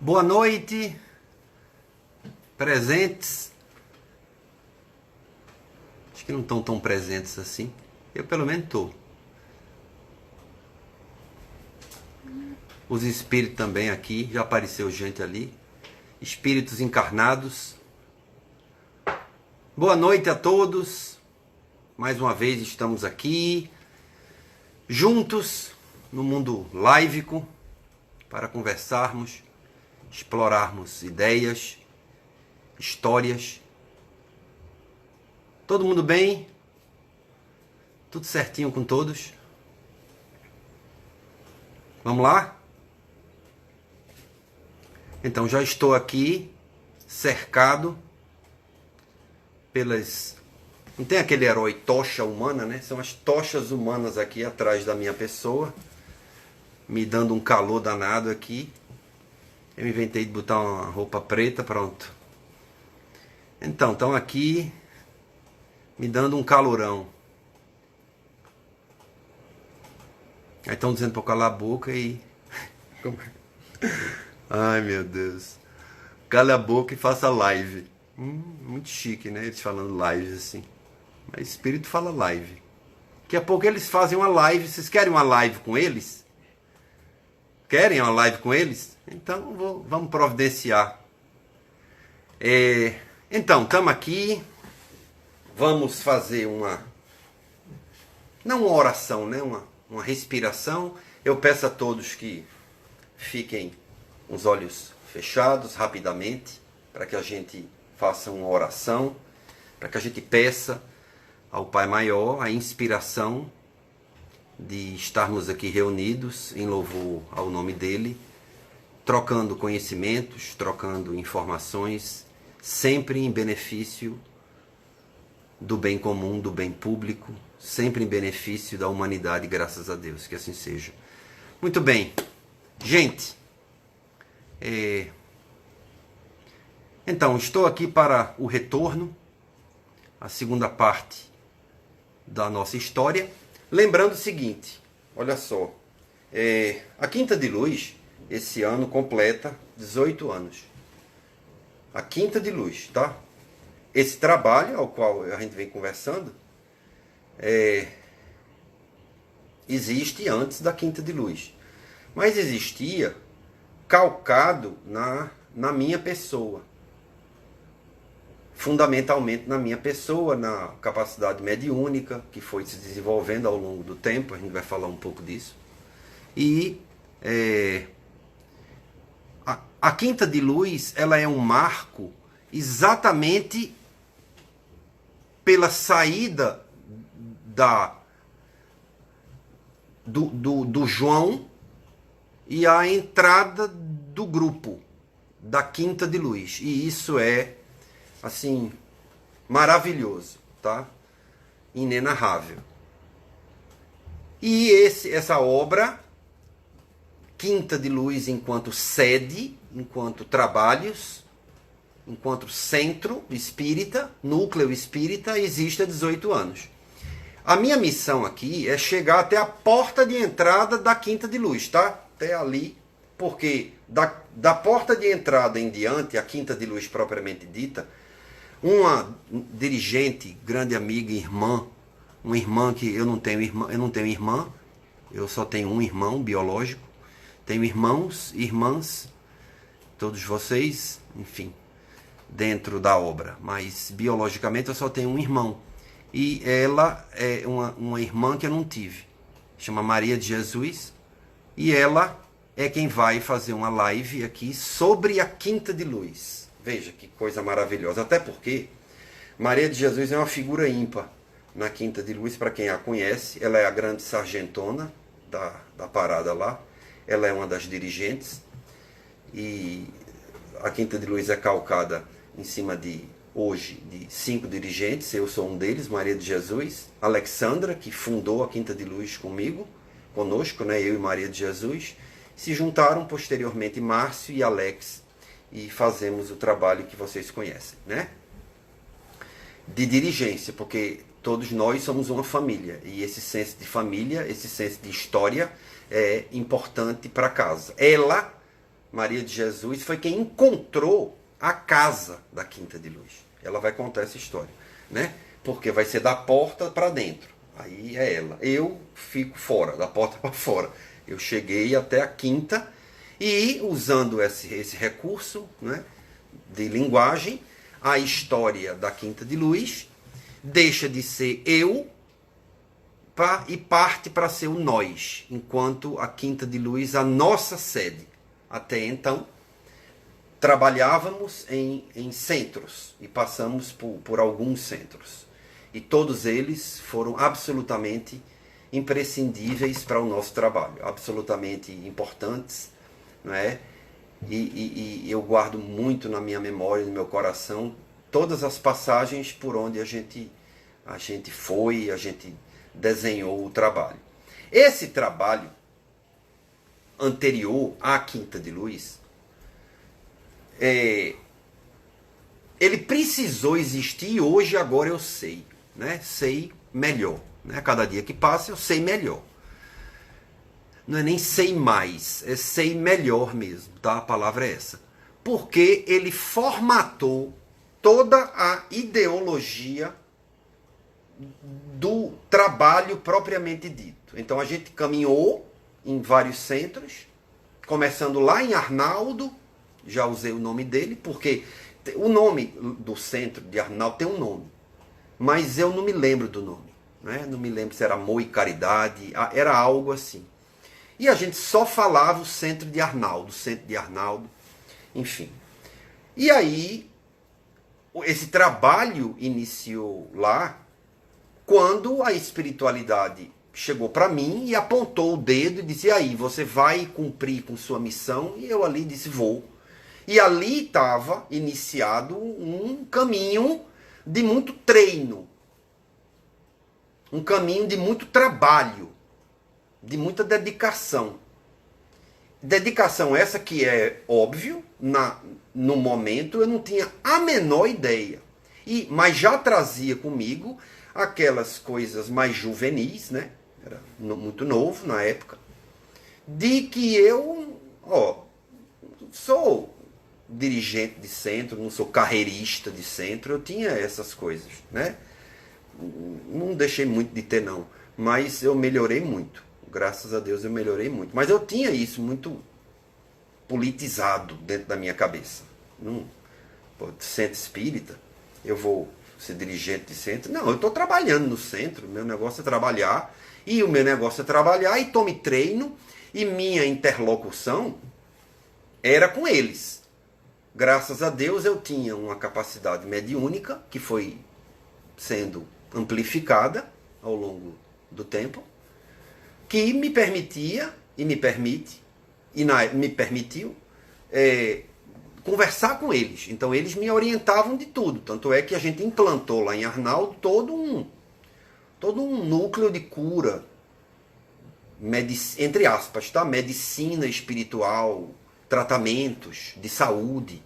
Boa noite, presentes. Acho que não estão tão presentes assim. Eu pelo menos estou. Os espíritos também aqui, já apareceu gente ali. Espíritos encarnados. Boa noite a todos. Mais uma vez estamos aqui, juntos, no mundo laivico, para conversarmos, explorarmos ideias, histórias. Todo mundo bem? Tudo certinho com todos? Vamos lá? Então, já estou aqui, cercado pelas... Não tem aquele herói tocha humana, né? São as tochas humanas aqui atrás da minha pessoa, me dando um calor danado aqui. Eu inventei de botar uma roupa preta, pronto. Então, estão aqui me dando um calorão. Aí estão dizendo para eu calar a boca e... Ai, meu Deus. Cala a boca e faça live. Muito chique, né? Eles falando live assim. Mas espírito fala live. Daqui a pouco eles fazem uma live. Vocês querem uma live com eles? Querem uma live com eles? Então vamos providenciar. Então, estamos aqui. Vamos fazer uma... Não uma oração, né? Uma respiração. Eu peço a todos que fiquem com os olhos fechados rapidamente, para que a gente faça uma oração, para que a gente peça ao Pai Maior a inspiração de estarmos aqui reunidos em louvor ao nome dele, trocando conhecimentos, trocando informações, sempre em benefício do bem comum, do bem público, sempre em benefício da humanidade, graças a Deus, que assim seja. Muito bem, gente, então estou aqui para o retorno, a segunda parte da nossa história. Lembrando o seguinte, olha só, a Quinta de Luz, esse ano, completa 18 anos. A Quinta de Luz, tá? Esse trabalho, ao qual a gente vem conversando, existe antes da Quinta de Luz. Mas existia calcado na minha pessoa. Fundamentalmente na minha pessoa, na capacidade mediúnica que foi se desenvolvendo ao longo do tempo, a gente vai falar um pouco disso. E a Quinta de Luz, ela é um marco exatamente pela saída do João e a entrada do grupo da Quinta de Luz. E isso é assim, maravilhoso, tá? Inenarrável. E essa obra, Quinta de Luz enquanto sede, enquanto trabalhos, enquanto centro espírita, núcleo espírita, existe há 18 anos. A minha missão aqui é chegar até a porta de entrada da Quinta de Luz, tá? Até ali, porque da porta de entrada em diante, a Quinta de Luz propriamente dita, uma dirigente, grande amiga, irmã, uma irmã que eu não tenho irmã, eu só tenho um irmão biológico, tenho irmãos, irmãs, todos vocês, enfim, dentro da obra, mas biologicamente eu só tenho um irmão. E ela é uma irmã que eu não tive, chama Maria de Jesus, e ela é quem vai fazer uma live aqui sobre a Quinta de Luz. Veja que coisa maravilhosa, até porque Maria de Jesus é uma figura ímpar na Quinta de Luz, para quem a conhece. Ela é a grande sargentona da parada lá, ela é uma das dirigentes, e a Quinta de Luz é calcada em cima hoje de 5 dirigentes, eu sou um deles, Maria de Jesus, Alexandra, que fundou a Quinta de Luz conosco, né, eu e Maria de Jesus, se juntaram posteriormente Márcio e Alex, e fazemos o trabalho que vocês conhecem, né? De dirigência, porque todos nós somos uma família, e esse senso de família, esse senso de história é importante para casa. Ela Maria de Jesus, foi quem encontrou a casa da Quinta de Luz. Ela vai contar essa história, né? Porque vai ser da porta para dentro. Aí é ela. Eu fico fora, da porta para fora. Eu cheguei até a Quinta e, usando esse recurso, né, de linguagem, a história da Quinta de Luz deixa de ser eu e parte para ser o nós, enquanto a Quinta de Luz, a nossa sede. Até então, trabalhávamos em centros e passamos por alguns centros. E todos eles foram absolutamente imprescindíveis para o nosso trabalho, absolutamente importantes, não é? E eu guardo muito na minha memória, no meu coração, todas as passagens por onde a gente foi, a gente desenhou o trabalho. Esse trabalho anterior à Quinta de Luz, ele precisou existir e hoje, agora eu sei, né? Sei melhor. Né? Cada dia que passa eu sei melhor. Não é nem sei mais, é sei melhor mesmo, tá? A palavra é essa. Porque ele formatou toda a ideologia do trabalho propriamente dito. Então a gente caminhou em vários centros, começando lá em Arnaldo, já usei o nome dele, porque o nome do centro de Arnaldo tem um nome, mas eu não me lembro do nome. Né? Não me lembro se era Amor e Caridade, era algo assim. E a gente só falava o centro de Arnaldo, enfim. E aí, esse trabalho iniciou lá, quando a espiritualidade chegou para mim e apontou o dedo e disse, e aí, você vai cumprir com sua missão? E eu ali disse, vou. E ali estava iniciado um caminho de muito treino, um caminho de muito trabalho, de muita dedicação. Dedicação essa que é óbvio, no momento eu não tinha a menor ideia. Mas já trazia comigo aquelas coisas mais juvenis, né? Era muito novo na época, de que eu sou dirigente de centro, não sou carreirista de centro, eu tinha essas coisas, né? Não deixei muito de ter não, mas eu melhorei muito, graças a Deus eu melhorei muito, mas eu tinha isso muito politizado dentro da minha cabeça. Centro espírita, eu vou ser dirigente de centro? Não, eu estou trabalhando no centro, meu negócio é trabalhar, e o meu negócio é trabalhar, e tome treino, e minha interlocução era com eles. Graças a Deus eu tinha uma capacidade mediúnica, que foi sendo amplificada ao longo do tempo, que me permitia, e me permite, e me permitiu conversar com eles. Então eles me orientavam de tudo. Tanto é que a gente implantou lá em Arnaldo todo um núcleo de cura, entre aspas, tá? Medicina espiritual, tratamentos de saúde,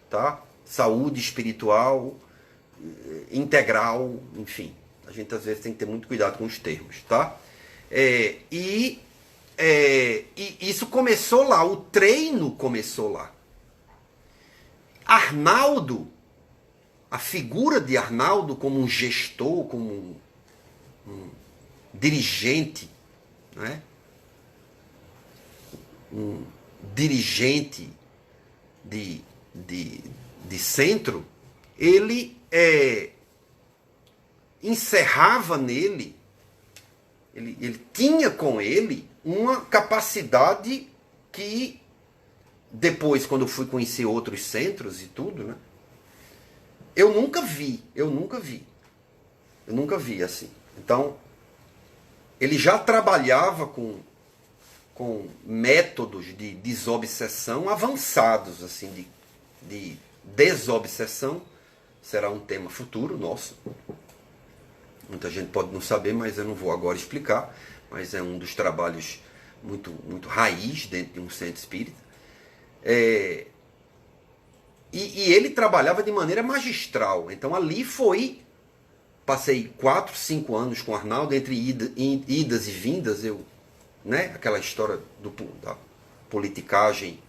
tá? Saúde espiritual, integral, enfim. A gente às vezes tem que ter muito cuidado com os termos, tá? E isso começou lá, o treino começou lá. Arnaldo, a figura de Arnaldo como um gestor, como um dirigente, né? Um dirigente de centro, ele encerrava nele, ele tinha com ele uma capacidade que depois, quando eu fui conhecer outros centros e tudo, né, eu nunca vi assim. Então, ele já trabalhava com métodos de desobsessão avançados, assim, de desobsessão. Será um tema futuro nosso. Muita gente pode não saber, mas eu não vou agora explicar. Mas é um dos trabalhos muito, muito raiz dentro de um centro espírita. E ele trabalhava de maneira magistral. Então ali passei 4, 5 anos com o Arnaldo, entre idas e vindas, né? Aquela história da politicagem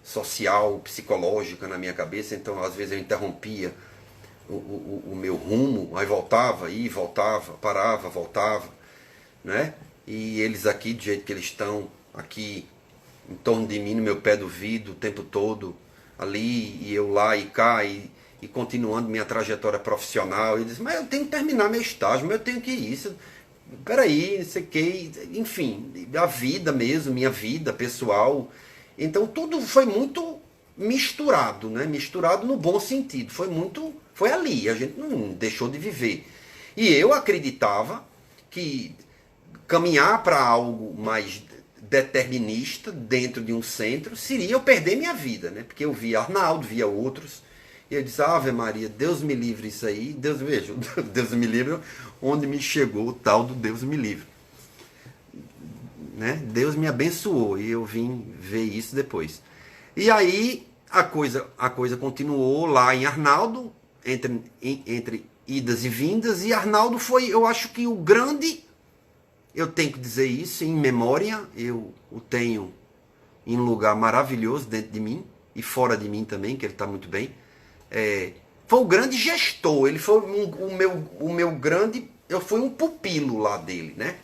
social, psicológica na minha cabeça, então às vezes eu interrompia o meu rumo, aí voltava, parava, voltava, né? E eles aqui, do jeito que eles estão, aqui em torno de mim, no meu pé do vidro, o tempo todo, ali, e eu lá e cá, e continuando minha trajetória profissional. E disse, mas eu tenho que terminar meu estágio, mas eu tenho que ir. Peraí, não sei o que, enfim, a vida mesmo, minha vida pessoal. Então tudo foi muito misturado, né? Misturado no bom sentido. Foi ali, a gente não deixou de viver. E eu acreditava que caminhar para algo mais determinista dentro de um centro seria eu perder minha vida, né? Porque eu via Arnaldo, via outros, e eu disse, Ave Maria, Deus me livre isso aí, Deus me livre onde me chegou o tal do Deus me livre. Né? Deus me abençoou e eu vim ver isso depois. E aí a coisa continuou lá em Arnaldo, entre idas e vindas, e Arnaldo foi, eu acho que o grande, eu tenho que dizer isso, em memória, eu o tenho em um lugar maravilhoso dentro de mim, e fora de mim também, que ele está muito bem. Foi o grande gestor, ele foi o meu grande, eu fui um pupilo lá dele, né?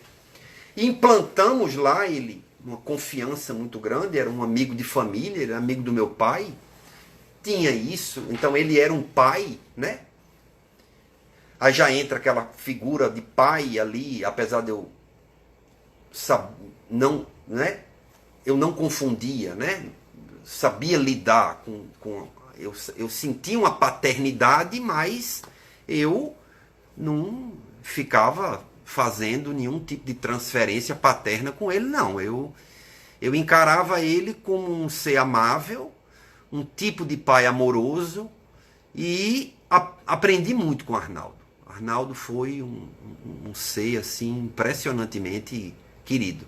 E implantamos lá ele uma confiança muito grande, era um amigo de família, era amigo do meu pai, tinha isso, então ele era um pai, né? Aí já entra aquela figura de pai ali, apesar de eu eu não confundia, né? Sabia lidar com eu sentia uma paternidade, mas eu não ficava fazendo nenhum tipo de transferência paterna com ele, não. Eu encarava ele como um ser amável, um tipo de pai amoroso, e aprendi muito com Arnaldo. Arnaldo foi um ser assim impressionantemente querido.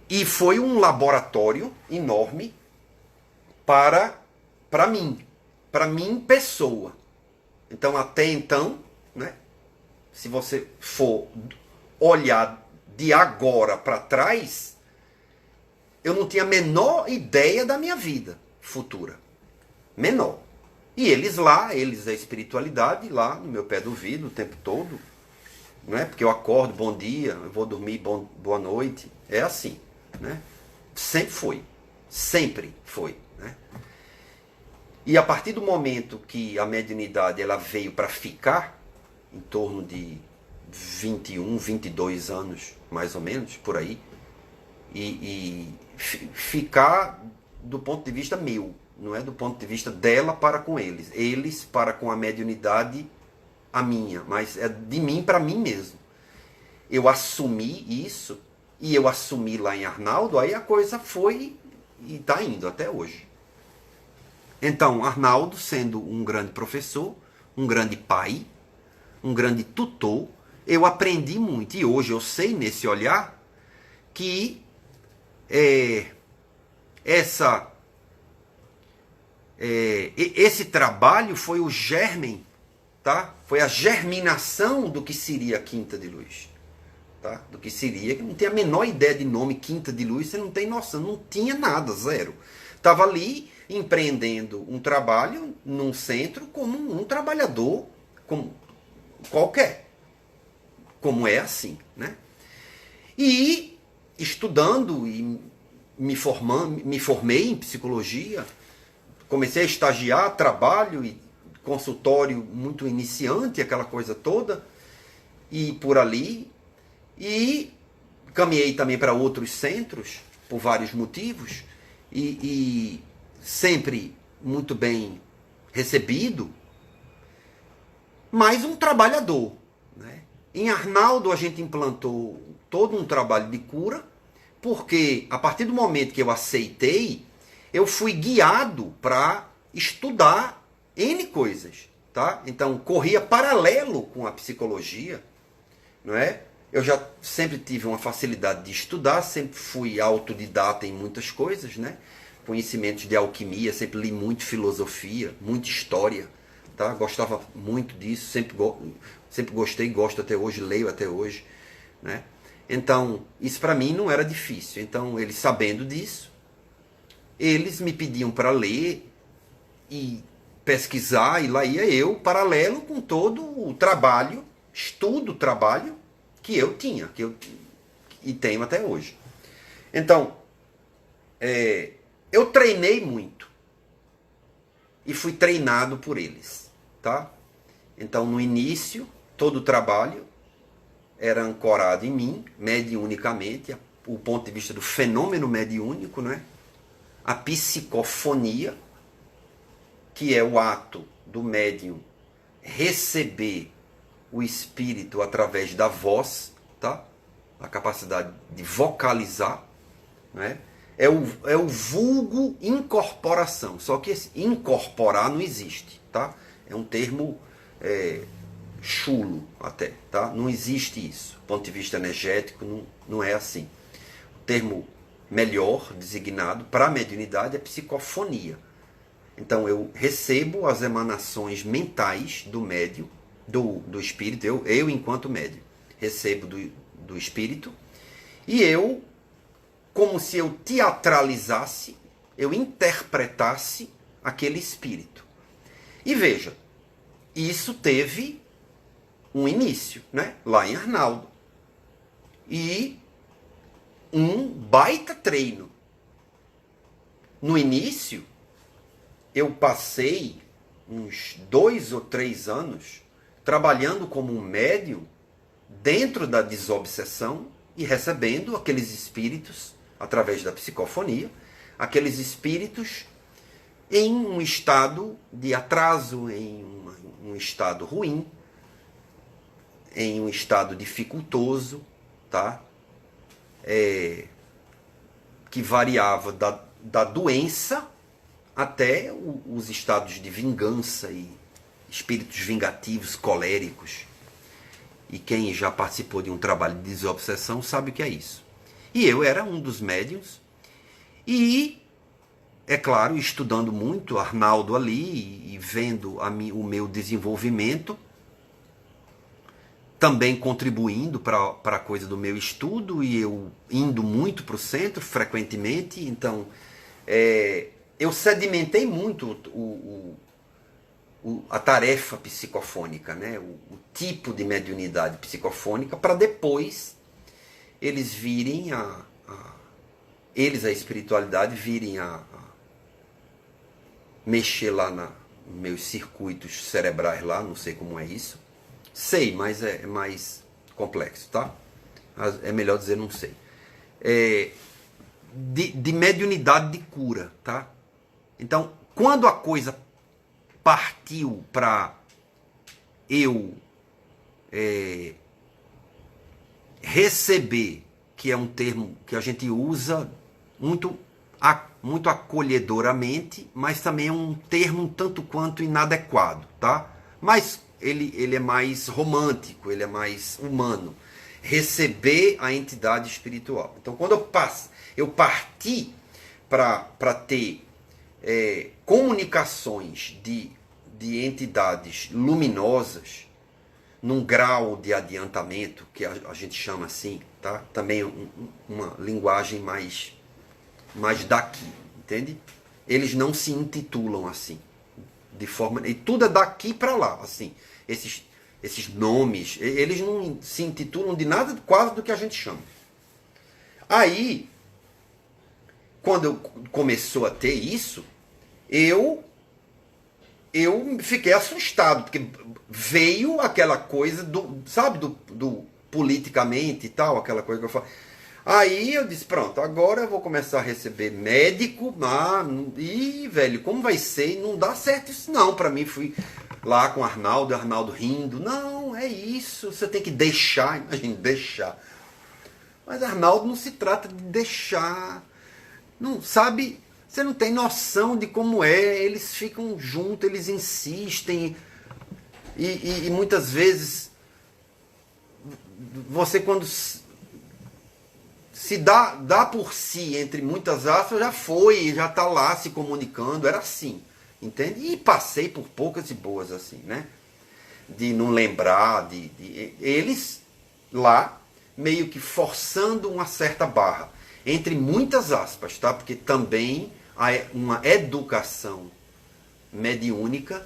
E foi um laboratório enorme para mim pessoa. Então até então, né, se você for olhar de agora para trás, eu não tinha a menor ideia da minha vida futura. Menor. E eles a espiritualidade lá no meu pé do vidro o tempo todo, né? Porque eu acordo, bom dia, eu vou dormir, boa noite. É assim, né? Sempre foi, né? E a partir do momento que a mediunidade ela veio para ficar, em torno de 21, 22 anos, mais ou menos, por aí, e ficar do ponto de vista meu, não é do ponto de vista dela para com eles para com a mediunidade, a minha, mas é de mim para mim mesmo. Eu assumi isso, e eu assumi lá em Arnaldo, aí a coisa foi e está indo até hoje. Então, Arnaldo, sendo um grande professor, um grande pai, um grande tutor, eu aprendi muito. E hoje eu sei, nesse olhar, que esse trabalho foi o germen, tá? Foi a germinação do que seria a Quinta de Luz. Tá? Do que seria, que não tem a menor ideia de nome Quinta de Luz, você não tem noção, não tinha nada, zero. Estava ali empreendendo um trabalho num centro como um trabalhador como qualquer. Como é assim, né? E estudando e me formei em psicologia, comecei a estagiar, trabalho e consultório muito iniciante, aquela coisa toda, e por ali, e caminhei também para outros centros, por vários motivos, e sempre muito bem recebido, mas um trabalhador, né? Em Arnaldo a gente implantou todo um trabalho de cura, porque a partir do momento que eu aceitei, eu fui guiado para estudar N coisas, tá? Então corria paralelo com a psicologia, não é? Eu já sempre tive uma facilidade de estudar, sempre fui autodidata em muitas coisas, né? Conhecimentos de alquimia, sempre li muito filosofia, muita história, tá? Gostava muito disso, sempre gostei, gosto até hoje, leio até hoje, né? Então, isso para mim não era difícil. Então, ele sabendo disso, eles me pediam para ler e pesquisar, e lá ia eu, paralelo com todo o trabalho, trabalho que eu tinha, e tenho até hoje. Então, eu treinei muito e fui treinado por eles, tá? Então, no início, todo o trabalho era ancorado em mim, mediunicamente, o ponto de vista do fenômeno mediúnico, né? A psicofonia, que é o ato do médium receber o espírito através da voz, tá? A capacidade de vocalizar, né? É o vulgo incorporação, só que esse incorporar não existe, tá? É um termo chulo até, tá? Não existe isso. Do ponto de vista energético, não é assim. O termo melhor designado para a mediunidade é psicofonia. Então eu recebo as emanações mentais do médium, do espírito, eu enquanto médium, recebo do espírito, e eu, como se eu teatralizasse, eu interpretasse aquele espírito. E veja, isso teve um início, né? Lá em Arnaldo. E um baita treino. No início, eu passei uns 2 ou 3 anos trabalhando como um médium dentro da desobsessão e recebendo aqueles espíritos, através da psicofonia, aqueles espíritos em um estado de atraso, em um estado ruim, em um estado dificultoso, tá? Que variava da doença até os estados de vingança e espíritos vingativos, coléricos. E quem já participou de um trabalho de desobsessão sabe o que é isso. E eu era um dos médiuns. E, é claro, estudando muito Arnaldo ali e vendo o meu desenvolvimento, também contribuindo para a coisa do meu estudo, e eu indo muito para o centro frequentemente. Então, eu sedimentei muito a tarefa psicofônica, né? O tipo de mediunidade psicofônica, para depois eles virem a espiritualidade, virem a mexer lá nos meus circuitos cerebrais lá, não sei como é isso. Sei, mas é mais complexo, tá? É melhor dizer não sei. De mediunidade de cura, tá? Então, quando a coisa partiu para eu receber, que é um termo que a gente usa muito acolhedoramente, mas também é um termo um tanto quanto inadequado, tá? Mas ele é mais romântico, ele é mais humano. Receber a entidade espiritual. Então, quando eu parti para ter comunicações de entidades luminosas, num grau de adiantamento, que a gente chama assim, tá? Também uma linguagem mais daqui, entende? Eles não se intitulam assim, de forma, e tudo é daqui para lá, assim. Esses nomes, eles não se intitulam de nada quase do que a gente chama. Aí, quando começou a ter isso, eu fiquei assustado, porque veio aquela coisa do politicamente e tal, aquela coisa que eu falo. Aí eu disse, pronto, agora eu vou começar a receber médico, e velho, como vai ser? Não dá certo isso não, pra mim. Fui lá com o Arnaldo rindo, não, é isso, você tem que deixar, imagina, deixar. Mas Arnaldo, não se trata de deixar, não sabe, você não tem noção de como é, eles ficam juntos, eles insistem, e muitas vezes, você quando se dá por si, entre muitas aspas, já está lá se comunicando, era assim, entende? E passei por poucas e boas assim, né? De não lembrar, eles lá, meio que forçando uma certa barra, entre muitas aspas, tá? Porque também uma educação mediúnica.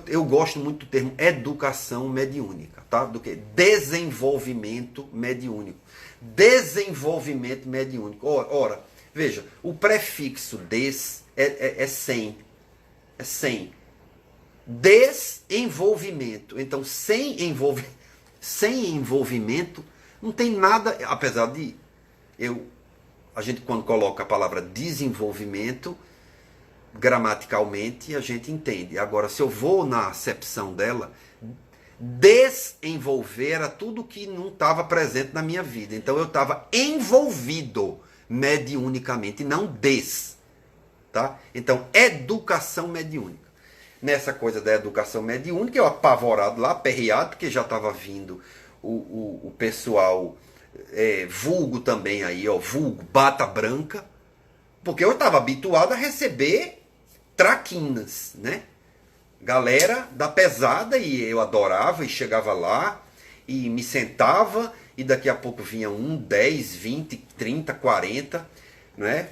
Eu gosto muito do termo educação mediúnica, tá? Do que desenvolvimento mediúnico. Desenvolvimento mediúnico. Ora, veja, o prefixo des é sem. É sem. Desenvolvimento. Então, sem envolvimento, não tem nada, apesar de a gente quando coloca a palavra desenvolvimento, gramaticalmente a gente entende. Agora, se eu vou na acepção dela, desenvolver era tudo que não estava presente na minha vida. Então eu estava envolvido mediunicamente, não tá? Então, educação mediúnica. Nessa coisa da educação mediúnica, eu apavorado lá, aperreado, porque já estava vindo o pessoal vulgo também aí, ó, vulgo, bata branca, porque eu estava habituado a receber traquinas, né? Galera da pesada, e eu adorava, e chegava lá, e me sentava, e daqui a pouco vinha 10, 20, 30, 40, né?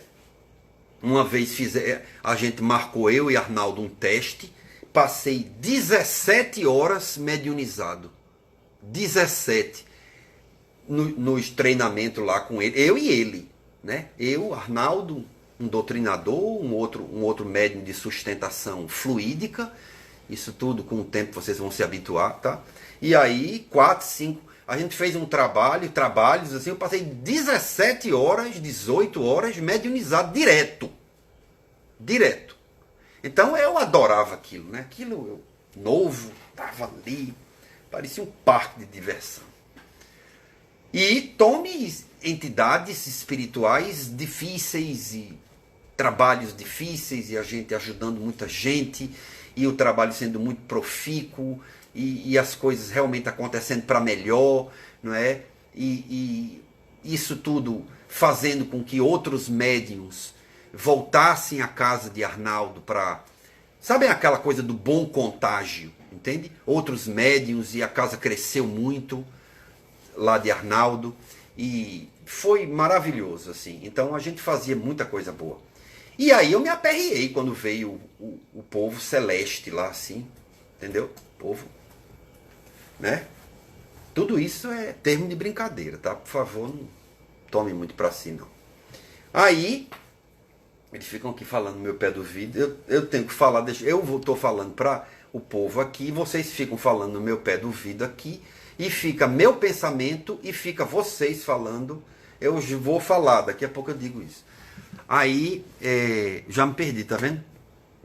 Uma vez a gente marcou, eu e Arnaldo, um teste, passei 17 horas mediunizado. 17. Nos treinamentos lá com ele, eu e ele, né? Eu, Arnaldo, um doutrinador, um outro médium de sustentação fluídica. Isso tudo com o tempo vocês vão se habituar, tá? E aí, 4, 5, a gente fez um trabalhos assim, eu passei 17 horas, 18 horas mediunizado direto. Então eu adorava aquilo, né? Aquilo novo, tava ali, parecia um parque de diversão. E tome entidades espirituais difíceis e trabalhos difíceis, e a gente ajudando muita gente, e o trabalho sendo muito profícuo, e as coisas realmente acontecendo para melhor, não é? E isso tudo fazendo com que outros médiums voltassem à casa de Arnaldo para... Sabem aquela coisa do bom contágio, entende? Outros médiums, e a casa cresceu muito lá de Arnaldo, e foi maravilhoso, assim. Então a gente fazia muita coisa boa. E aí eu me aperriei quando veio o povo celeste lá, assim, entendeu? Povo, né? Tudo isso é termo de brincadeira, tá? Por favor, não tome muito pra si, não. Aí, eles ficam aqui falando no meu pé do vidro, eu tenho que falar, eu estou falando para o povo aqui, vocês ficam falando no meu pé do vidro aqui, e fica meu pensamento e fica vocês falando. Eu vou falar, daqui a pouco eu digo isso. Aí, já me perdi, tá vendo?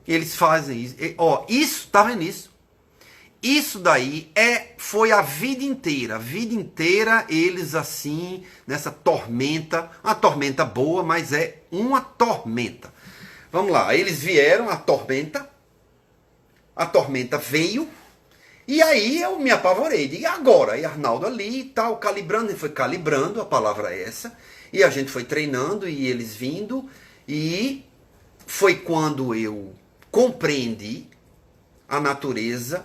Eles fazem isso. Isso, tá vendo isso? Isso daí foi a vida inteira eles assim, nessa tormenta, uma tormenta boa, mas é uma tormenta. Vamos lá, eles vieram, a tormenta veio, e aí eu me apavorei, e agora? E Arnaldo ali e tal, calibrando, ele foi calibrando, a palavra é essa, e a gente foi treinando, e eles vindo, e foi quando eu compreendi a natureza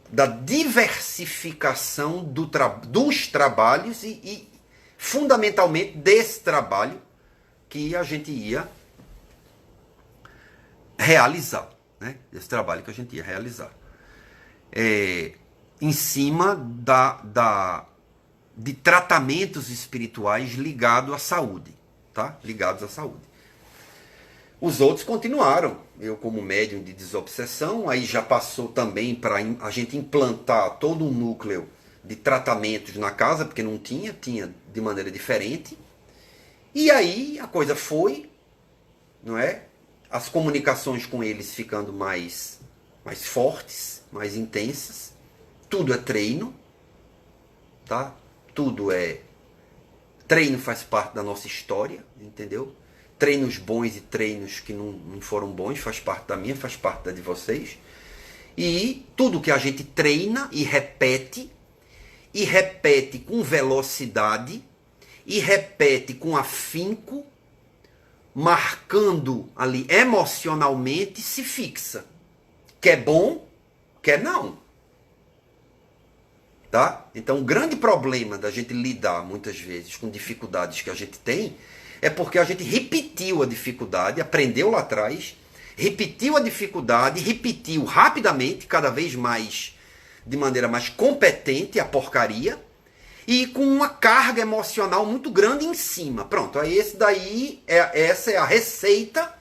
da diversificação dos trabalhos e fundamentalmente desse trabalho que a gente ia realizar, né? Esse trabalho que a gente ia realizar em cima de tratamentos espirituais ligados à saúde, tá? Ligados à saúde. Os outros continuaram, eu como médium de desobsessão, aí já passou também para a gente implantar todo um núcleo de tratamentos na casa, porque não tinha de maneira diferente. E aí a coisa foi, não é? As comunicações com eles ficando mais fortes, mais intensas. Tudo é treino, tá? Treino faz parte da nossa história, entendeu? Treinos bons e treinos que não foram bons, faz parte da minha, faz parte da de vocês. E tudo que a gente treina e repete com velocidade, e repete com afinco, marcando ali emocionalmente, se fixa. Quer bom, quer não. Tá? Então o grande problema da gente lidar muitas vezes com dificuldades que a gente tem é porque a gente repetiu a dificuldade, aprendeu lá atrás, repetiu a dificuldade, repetiu rapidamente, cada vez mais, de maneira mais competente, a porcaria, e com uma carga emocional muito grande em cima. Pronto, aí essa é a receita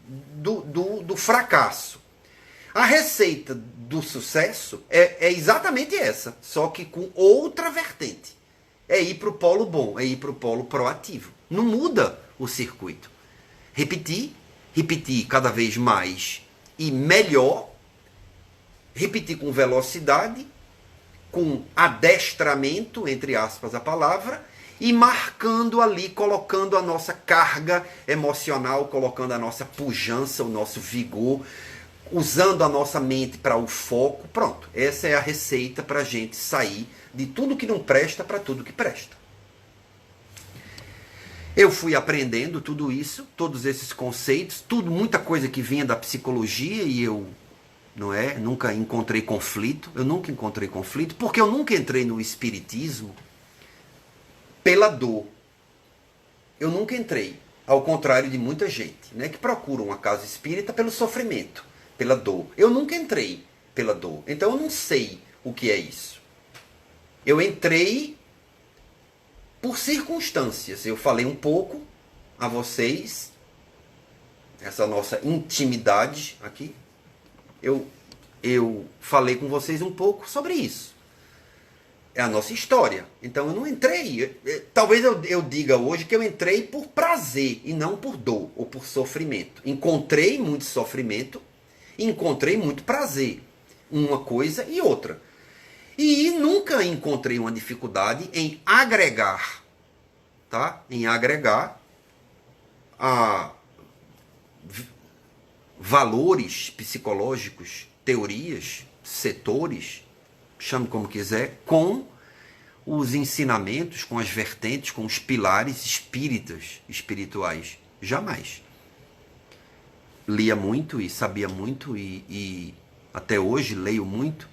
do fracasso. A receita do sucesso é exatamente essa, só que com outra vertente. É ir para o polo bom, é ir para o polo proativo. Não muda o circuito. Repetir cada vez mais e melhor, repetir com velocidade, com adestramento, entre aspas a palavra, e marcando ali, colocando a nossa carga emocional, colocando a nossa pujança, o nosso vigor, usando a nossa mente para o foco. Pronto, essa é a receita para a gente sair de tudo que não presta para tudo que presta. Eu fui aprendendo tudo isso, todos esses conceitos, muita coisa que vinha da psicologia, e eu nunca encontrei conflito. Eu nunca encontrei conflito porque eu nunca entrei no espiritismo pela dor. Eu nunca entrei, ao contrário de muita gente, né, que procura uma casa espírita pelo sofrimento, pela dor. Eu nunca entrei pela dor, então eu não sei o que é isso. Eu entrei por circunstâncias. Eu falei um pouco a vocês, essa nossa intimidade aqui. Eu falei com vocês um pouco sobre isso. É a nossa história. Então eu não entrei. Talvez eu diga hoje que eu entrei por prazer e não por dor ou por sofrimento. Encontrei muito sofrimento e encontrei muito prazer. Uma coisa e outra. E nunca encontrei uma dificuldade em agregar, tá? Em agregar a valores psicológicos, teorias, setores, chame como quiser, com os ensinamentos, com as vertentes, com os pilares espirituais. Jamais. Lia muito e sabia muito e até hoje leio muito.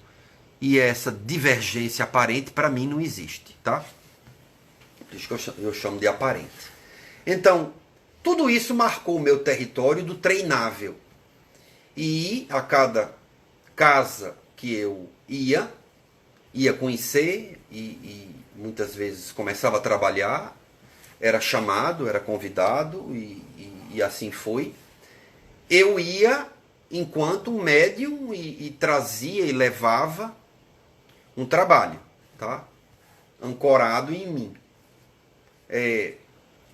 E essa divergência aparente, para mim, não existe, tá? Por isso que eu chamo de aparente. Então, tudo isso marcou o meu território do treinável. E a cada casa que eu ia conhecer e muitas vezes começava a trabalhar, era chamado, era convidado e assim foi. Eu ia enquanto um médium e trazia e levava um trabalho, tá? Ancorado em mim.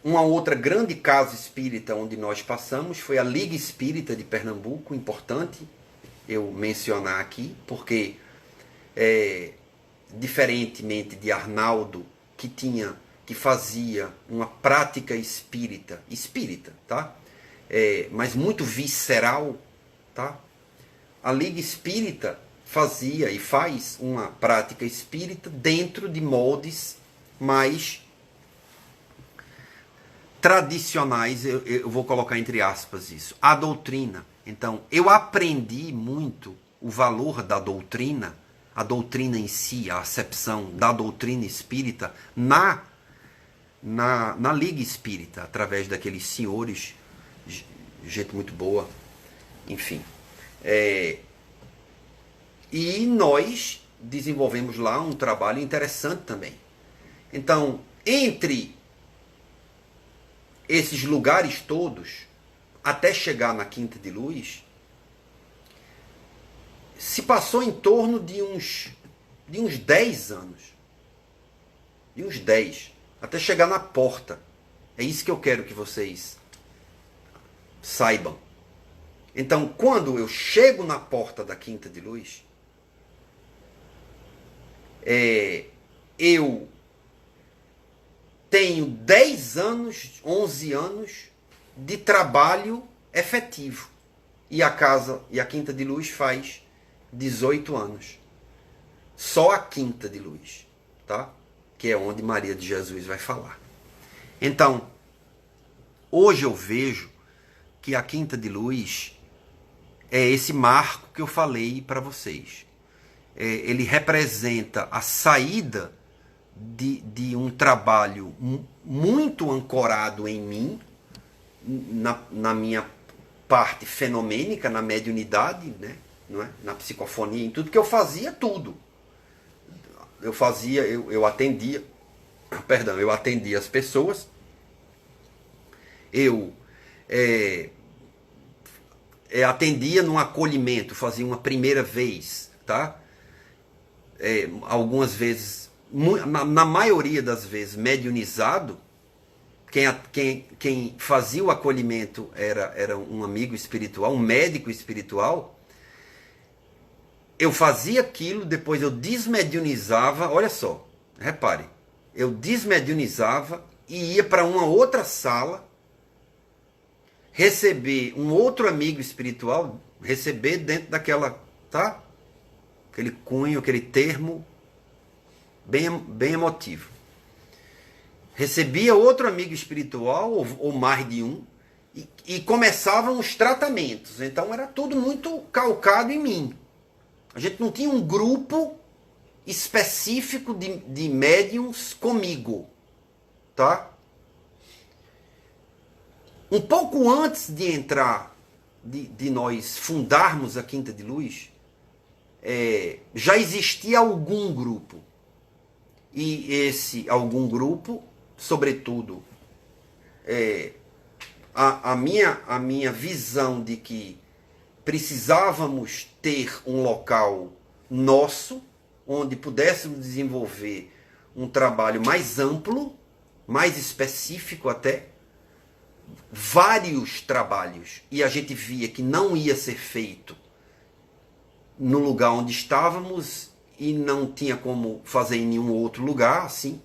Uma outra grande casa espírita onde nós passamos foi a Liga Espírita de Pernambuco, importante eu mencionar aqui, porque diferentemente de Arnaldo, que fazia uma prática espírita, tá? Mas muito visceral, tá? A Liga Espírita fazia e faz uma prática espírita dentro de moldes mais tradicionais, eu vou colocar entre aspas isso, a doutrina. Então, eu aprendi muito o valor da doutrina, a doutrina em si, a acepção da doutrina espírita na Liga Espírita, através daqueles senhores, gente muito boa, enfim. E nós desenvolvemos lá um trabalho interessante também. Então, entre esses lugares todos, até chegar na Quinta de Luz, se passou em torno de uns 10 anos. De uns 10. Até chegar na porta. É isso que eu quero que vocês saibam. Então, quando eu chego na porta da Quinta de Luz, eu tenho 10 anos, 11 anos de trabalho efetivo. E a Quinta de Luz faz 18 anos. Só a Quinta de Luz, tá? Que é onde Maria de Jesus vai falar. Então, hoje eu vejo que a Quinta de Luz é esse marco que eu falei para vocês. Ele representa a saída de um trabalho muito ancorado em mim, na minha parte fenomênica, na mediunidade, né? Não é? Na psicofonia, em tudo, que eu fazia tudo. Eu atendia as pessoas, eu atendia num acolhimento, fazia uma primeira vez, tá? Algumas vezes, na maioria das vezes, mediunizado. Quem fazia o acolhimento era um amigo espiritual, um médico espiritual. Eu fazia aquilo, depois eu desmediunizava, olha só, repare, eu desmediunizava e ia para uma outra sala, receber um outro amigo espiritual, receber dentro daquela, tá? Aquele cunho, aquele termo bem emotivo. Recebia outro amigo espiritual, ou mais de um, e começavam os tratamentos. Então era tudo muito calcado em mim. A gente não tinha um grupo específico de médiums comigo, tá? Um pouco antes de entrar, de nós fundarmos a Quinta de Luz, já existia algum grupo. E esse algum grupo, sobretudo, a minha visão de que precisávamos ter um local nosso, onde pudéssemos desenvolver um trabalho mais amplo, mais específico até, vários trabalhos, e a gente via que não ia ser feito no lugar onde estávamos e não tinha como fazer em nenhum outro lugar, assim.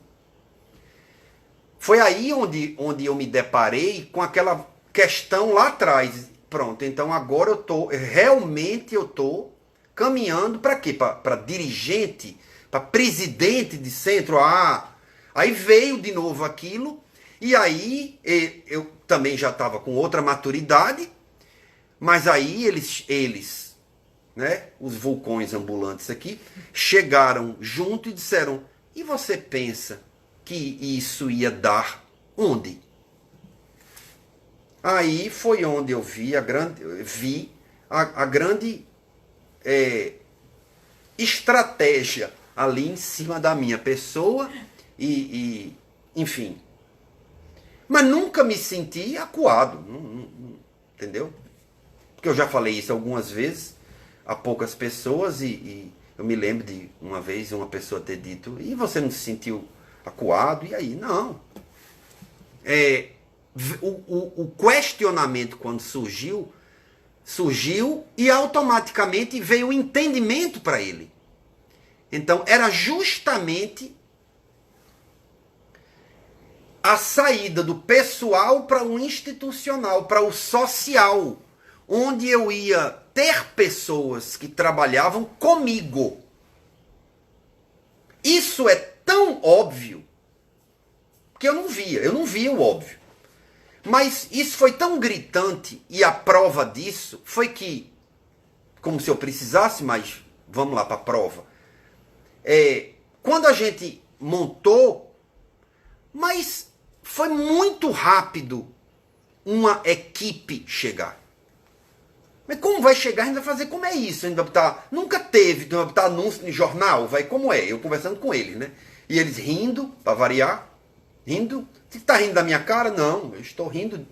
Foi aí onde eu me deparei com aquela questão lá atrás. Pronto, então agora realmente eu tô caminhando para quê? Para dirigente, para presidente de centro. Aí veio de novo aquilo, e aí eu também já estava com outra maturidade, mas aí eles, né, os vulcões ambulantes aqui, chegaram junto e disseram: e você pensa que isso ia dar onde? Aí foi onde eu vi a grande estratégia ali em cima da minha pessoa enfim. Mas nunca me senti acuado, entendeu? Porque eu já falei isso algumas vezes a poucas pessoas e eu me lembro de uma vez uma pessoa ter dito: e você não se sentiu acuado? E aí? Não. O questionamento, quando surgiu e automaticamente veio o entendimento para ele. Então era justamente a saída do pessoal para o institucional, para o social, onde eu ia ter pessoas que trabalhavam comigo. Isso é tão óbvio que eu não via o óbvio. Mas isso foi tão gritante, e a prova disso foi que, como se eu precisasse, mas vamos lá para a prova. Quando a gente montou, mas foi muito rápido uma equipe chegar. Mas como vai chegar? A gente vai fazer como é isso? A gente vai botar, nunca teve, vai botar anúncio em jornal, vai como é? Eu conversando com eles, né? E eles rindo, para variar, rindo. Você está rindo da minha cara? Não, eu estou rindo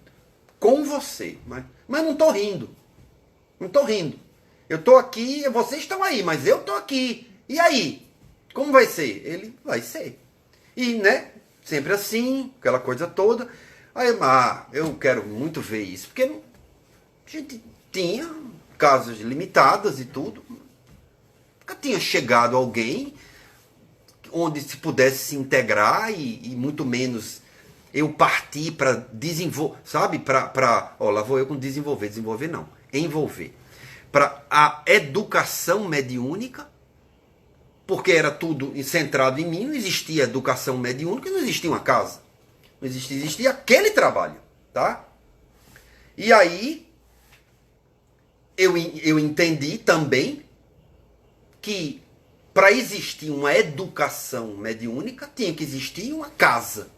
com você. Mas não estou rindo. Não estou rindo. Eu estou aqui, vocês estão aí, mas eu estou aqui. E aí? Como vai ser? Ele vai ser. E, né? Sempre assim, aquela coisa toda. Aí, eu quero muito ver isso. Porque a gente tinha casas limitadas e tudo. Nunca tinha chegado alguém onde se pudesse se integrar e muito menos eu partir para desenvolver, sabe? Lá vou eu com desenvolver não, envolver. Para a educação mediúnica, porque era tudo centrado em mim, não existia educação mediúnica, não existia uma casa. Não existia aquele trabalho, tá? E aí, eu entendi também que para existir uma educação mediúnica, tinha que existir uma casa.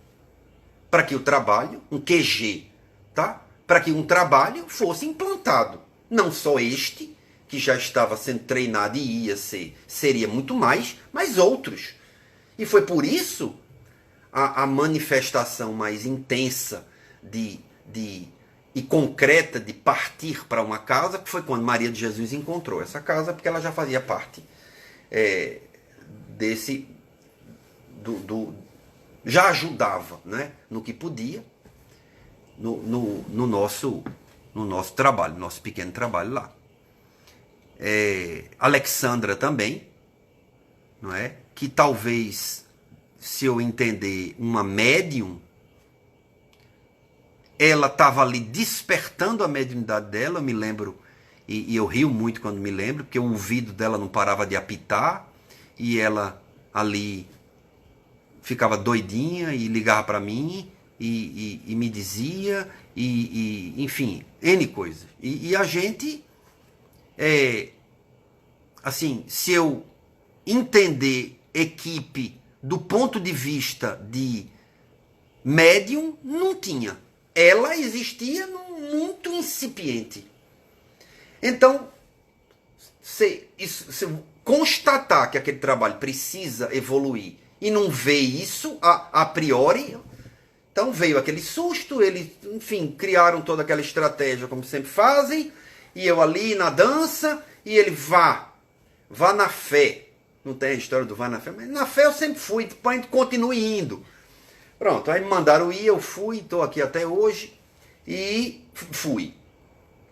Para que o trabalho, um QG, tá? Para que um trabalho fosse implantado. Não só este, que já estava sendo treinado e ia ser, seria muito mais, mas outros. E foi por isso a manifestação mais intensa e concreta de partir para uma casa, que foi quando Maria de Jesus encontrou essa casa, porque ela já fazia parte já ajudava, né, no que podia, no nosso trabalho, no nosso pequeno trabalho lá. Alexandra também, não é? Que talvez, se eu entender, uma médium, ela estava ali despertando a mediunidade dela. Eu me lembro, e eu rio muito quando me lembro, porque o ouvido dela não parava de apitar, e ela ali ficava doidinha e ligava para mim e me dizia, enfim, N coisas. E a gente, assim, se eu entender equipe do ponto de vista de médium, não tinha. Ela existia muito incipiente. Então, se constatar que aquele trabalho precisa evoluir e não vê isso a priori, então veio aquele susto, eles, enfim, criaram toda aquela estratégia como sempre fazem, e eu ali na dança, e ele vá na fé. Não tem a história do vá na fé, mas na fé eu sempre fui, depois a gente continua indo. Pronto, aí me mandaram ir, eu fui, estou aqui até hoje, e fui.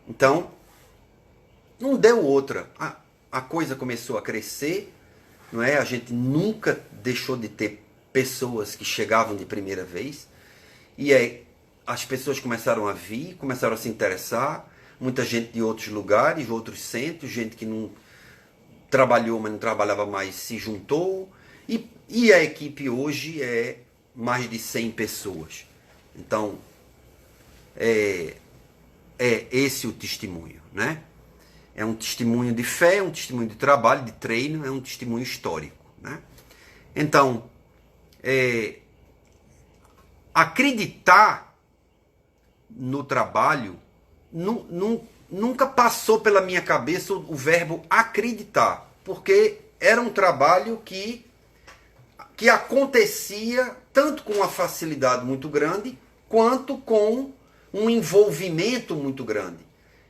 Então, não deu outra. A coisa começou a crescer, não é? A gente nunca deixou de ter pessoas que chegavam de primeira vez, e aí as pessoas começaram a vir, começaram a se interessar, muita gente de outros lugares, outros centros, gente que não trabalhou, mas não trabalhava mais, se juntou, e a equipe hoje é mais de 100 pessoas. Então, é esse o testemunho, né? É um testemunho de fé, é um testemunho de trabalho, de treino, é um testemunho histórico, né? Então, acreditar no trabalho nunca passou pela minha cabeça o verbo acreditar, porque era um trabalho que acontecia tanto com uma facilidade muito grande, quanto com um envolvimento muito grande.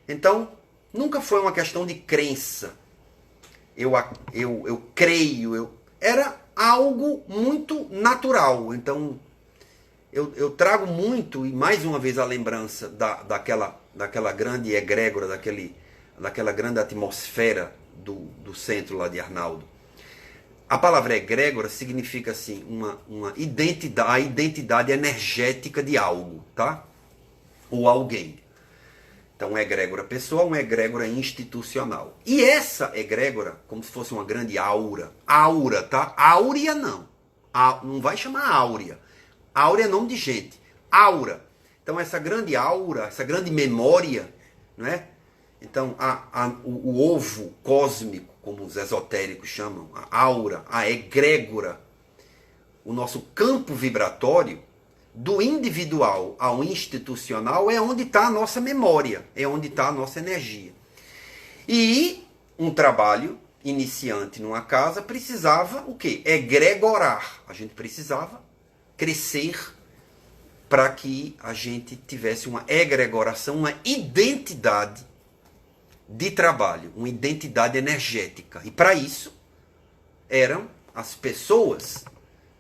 Então, nunca foi uma questão de crença. Eu creio. Era algo muito natural. Então, eu trago muito, e mais uma vez a lembrança daquela grande egrégora, daquela grande atmosfera do centro lá de Arnaldo. A palavra egrégora significa assim, uma identidade, a identidade energética de algo, tá? Ou alguém. Então, uma egrégora pessoal, uma egrégora institucional. E essa egrégora, como se fosse uma grande aura. Aura, tá? Áurea não. Não vai chamar áurea. Áurea é nome de gente. Aura. Então, essa grande aura, essa grande memória, não é? Então, o ovo cósmico, como os esotéricos chamam, a aura, a egrégora, o nosso campo vibratório, do individual ao institucional, é onde está a nossa memória, é onde está a nossa energia. E um trabalho iniciante numa casa precisava o quê? Egregorar. A gente precisava crescer para que a gente tivesse uma egregoração, uma identidade de trabalho, uma identidade energética. E para isso eram as pessoas.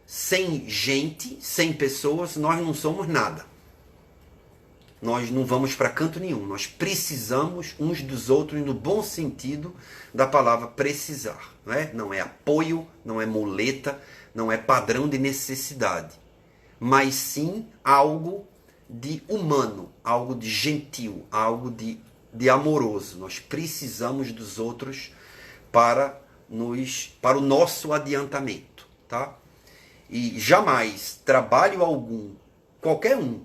Sem gente, sem pessoas, nós não somos nada. Nós não vamos para canto nenhum. Nós precisamos uns dos outros no bom sentido da palavra precisar. Não é apoio, não é muleta, não é padrão de necessidade. Mas sim algo de humano, algo de gentil, algo de amoroso. Nós precisamos dos outros para o nosso adiantamento, tá? E jamais trabalho algum, qualquer um,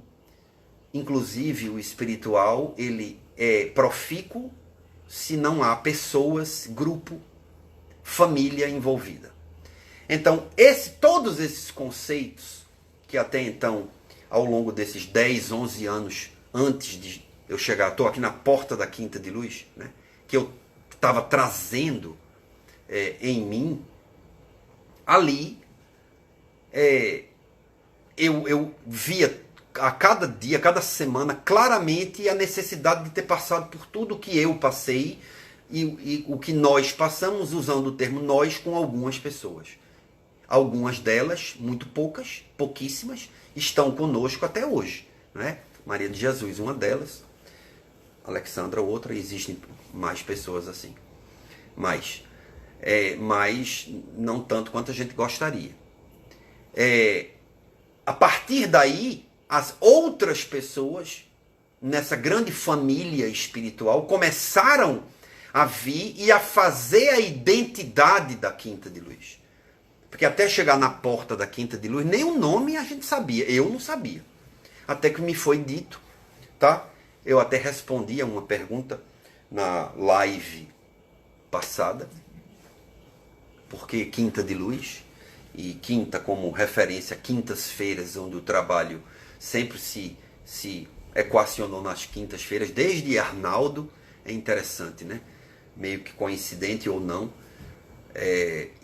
inclusive o espiritual, ele é profícuo se não há pessoas, grupo, família envolvida. Então, todos esses conceitos, que até então, ao longo desses 10, 11 anos, antes de eu chegar, estou aqui na porta da Quinta de Luz, né, que eu estava trazendo em mim, ali, eu via a cada dia, a cada semana, claramente a necessidade de ter passado por tudo que eu passei e o que nós passamos, usando o termo nós, com algumas pessoas. Algumas delas, muito poucas, pouquíssimas, estão conosco até hoje. Né? Maria de Jesus, uma delas. Alexandra, outra. Existem mais pessoas assim. Mas não tanto quanto a gente gostaria. A partir daí, as outras pessoas, nessa grande família espiritual, começaram a vir e a fazer a identidade da Quinta de Luz. Porque até chegar na porta da Quinta de Luz, nem o nome a gente sabia. Eu não sabia. Até que me foi dito, tá? Eu até respondi a uma pergunta na live passada. Porque Quinta de Luz, e quinta como referência, quintas-feiras, onde o trabalho sempre se equacionou nas quintas-feiras, desde Arnaldo. É interessante, né? Meio que coincidente ou não.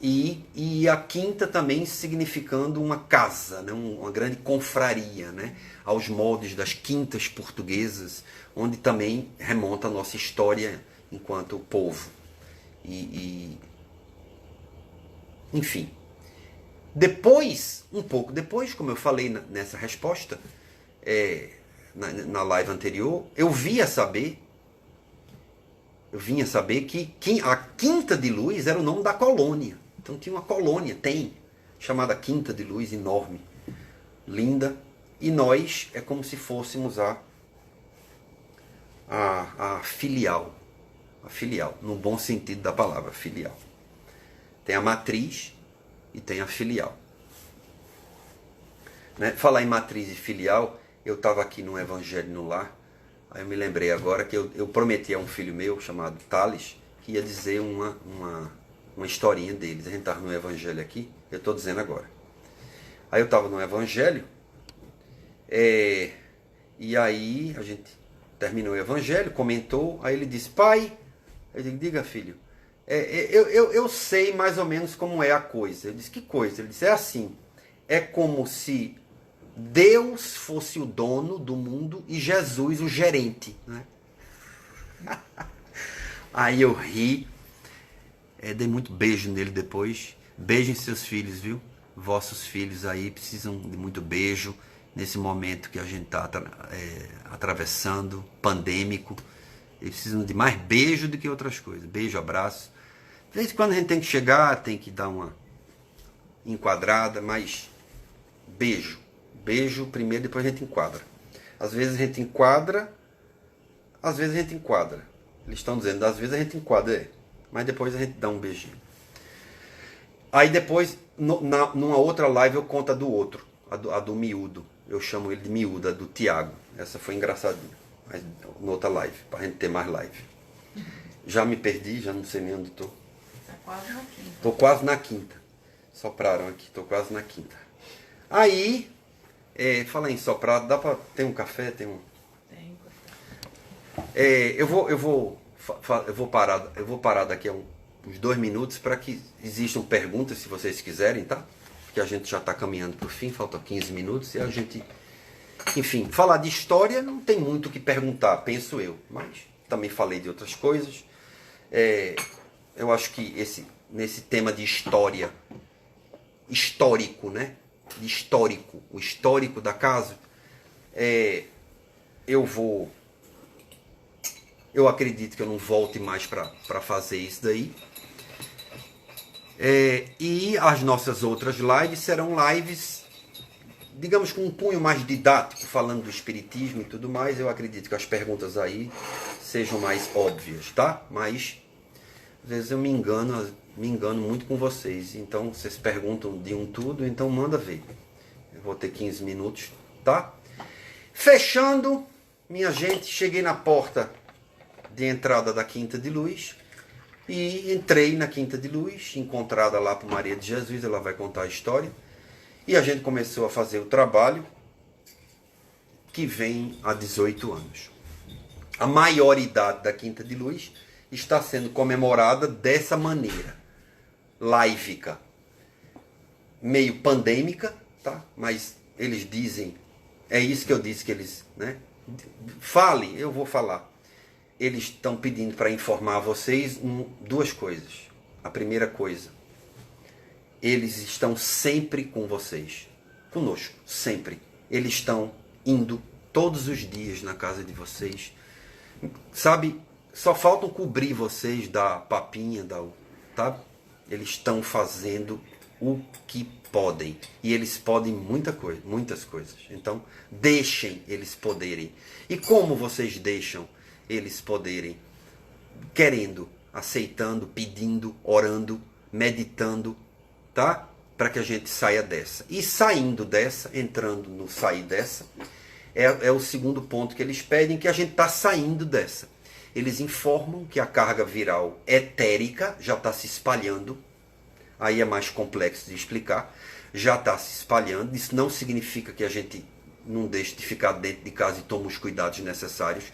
E a quinta também significando uma casa, né? Uma grande confraria, né? Aos moldes das quintas portuguesas, onde também remonta a nossa história enquanto povo. Enfim. Depois, um pouco depois, como eu falei nessa resposta, na live anterior, eu vinha saber que a Quinta de Luz era o nome da colônia. Então tinha uma colônia, chamada Quinta de Luz, enorme, linda. E nós é como se fôssemos a filial. A filial, no bom sentido da palavra, filial. Tem a matriz e tem a filial. Né? Falar em matriz e filial, eu estava aqui no Evangelho no Lar. Aí eu me lembrei agora que eu prometi a um filho meu, chamado Thales, que ia dizer uma historinha deles. A gente estava no Evangelho aqui, eu estou dizendo agora. Aí eu estava no Evangelho, e aí a gente terminou o Evangelho, comentou, aí ele disse, pai, eu digo, diga filho, eu sei mais ou menos como é a coisa. Eu disse, que coisa? Ele disse, é assim, é como se Deus fosse o dono do mundo e Jesus o gerente. Né? Aí eu ri, dei muito beijo nele depois. Beijem seus filhos, viu? Vossos filhos aí precisam de muito beijo nesse momento que a gente está atravessando, pandêmico. Eles precisam de mais beijo do que outras coisas. Beijo, abraço. De vez em quando a gente tem que chegar, tem que dar uma enquadrada, mas beijo. Beijo primeiro, depois a gente enquadra. Às vezes a gente enquadra, às vezes a gente enquadra. Eles estão dizendo, às vezes a gente enquadra, mas depois a gente dá um beijinho. Aí depois, numa outra live, eu conto a do outro, a do miúdo. Eu chamo ele de miúdo, a do Tiago. Essa foi engraçadinha. Mas noutra live, pra gente ter mais live. Já me perdi, já não sei nem onde estou. Tá quase na quinta. Estou quase na quinta. Sopraram aqui, estou quase na quinta. Aí, fala em soprado, dá para ter um café? Tem um. Tem. Eu vou parar daqui a uns 2 minutos para que existam perguntas, se vocês quiserem, tá? Porque a gente já está caminhando para o fim, faltam 15 minutos e a gente... Enfim, falar de história não tem muito o que perguntar, penso eu. Mas também falei de outras coisas. Eu acho que nesse tema de história, histórico, né? De histórico, o histórico da casa, eu acredito que eu não volte mais para fazer isso daí. E as nossas outras lives serão lives, digamos, com um cunho mais didático, falando do espiritismo e tudo mais. Eu acredito que as perguntas aí sejam mais óbvias, tá? Mas às vezes eu me engano muito com vocês. Então vocês perguntam de um tudo, então manda ver. Eu vou ter 15 minutos, tá? Fechando, minha gente, cheguei na porta de entrada da Quinta de Luz. E entrei na Quinta de Luz, encontrada lá por Maria de Jesus, ela vai contar a história. E a gente começou a fazer o trabalho que vem há 18 anos. A maioridade da Quinta de Luz está sendo comemorada dessa maneira, laivica, meio pandêmica, tá? Mas eles dizem, é isso que eu disse que eles, né? Fale, eu vou falar. Eles estão pedindo para informar vocês duas coisas. A primeira coisa, eles estão sempre com vocês, conosco, sempre. Eles estão indo todos os dias na casa de vocês. Sabe, só faltam cobrir vocês da papinha, tá? Eles estão fazendo o que podem. E eles podem muitas coisas. Então, deixem eles poderem. E como vocês deixam eles poderem? Querendo, aceitando, pedindo, orando, meditando, tá? Para que a gente saia dessa. E saindo dessa, entrando no sair dessa, é o segundo ponto que eles pedem, que a gente está saindo dessa. Eles informam que a carga viral etérica já está se espalhando. Aí é mais complexo de explicar. Já está se espalhando. Isso não significa que a gente não deixe de ficar dentro de casa e tome os cuidados necessários.